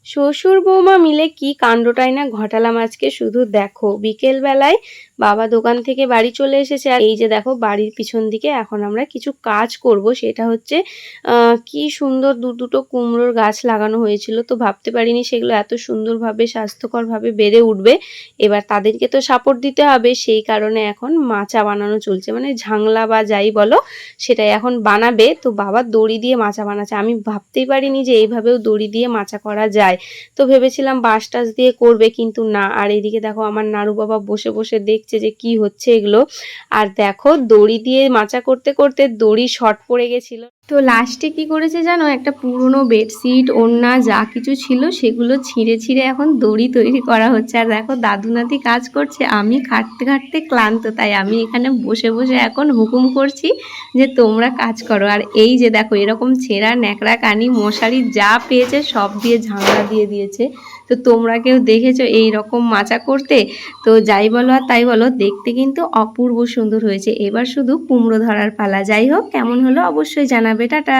শ্বশুর বৌমা মিলে কি কাণ্ডটাই না ঘটালাম আজকে, শুধু দেখো। বিকেল বেলায় বাবা দোকান থেকে বাড়ি চলে এসেছে, আর এই যে দেখো বাড়ির পিছন দিকে এখন আমরা কিছু কাজ করব। সেটা হচ্ছে কি সুন্দর দুটো কুমড়োর গাছ লাগানো হয়েছিল, তো ভাবতে পারিনি সেগুলো এত সুন্দরভাবে স্বাস্থ্যকরভাবে বেড়ে উঠবে। এবার তাদেরকে তো সাপোর্ট দিতে হবে, সেই কারণে এখন মাচা বানানো চলছে, মানে ঝাংলা বা যাই বলো সেটাই এখন বানাবে। তো বাবা দড়ি দিয়ে মাচা বানাচ্ছে, আমি ভাবতেই পারিনি যে এইভাবেও দড়ি দিয়ে মাচা করা যায়। তো ভেবেছিলাম বাঁশ টাস দিয়ে করবে, কিন্তু না। আর এদিকে দেখো আমার নাড়ু বাবা বসে বসে দেখছে যে কি হচ্ছে এগুলো। আর দেখো দড়ি দিয়ে মাচা করতে করতে দড়ি শর্ট পড়ে গেছিল। তো লাস্টে কি করেছে জানো, একটা পুরনো বেডশিট ওড়না যা কিছু ছিল সেগুলো ছিঁড়ে ছিঁড়ে এখন দড়ি তৈরি করা হচ্ছে। আর দেখো দাদু নাতি কাজ করছে, আমি খাটতে খাটতে ক্লান্ত, তাই আমি এখানে বসে বসে এখন হুকুম করছি যে তোমরা কাজ করো। আর এই যে দেখো এরকম ছেঁড়া ন্যাকড়া কানি মশারি যা পেয়েছে সব দিয়ে ঝামেলা দিয়ে দিয়েছে। তো তোমরা কেউ দেখেছো এই রকম মাচা করতে? তো যাই বলো আর তাই বলো, দেখতে কিন্তু অপূর্ব সুন্দর হয়েছে। এবার শুধু কুমড়ো ধরার পালা। যাই হোক, কেমন হলো অবশ্যই জানাবে। টাটা।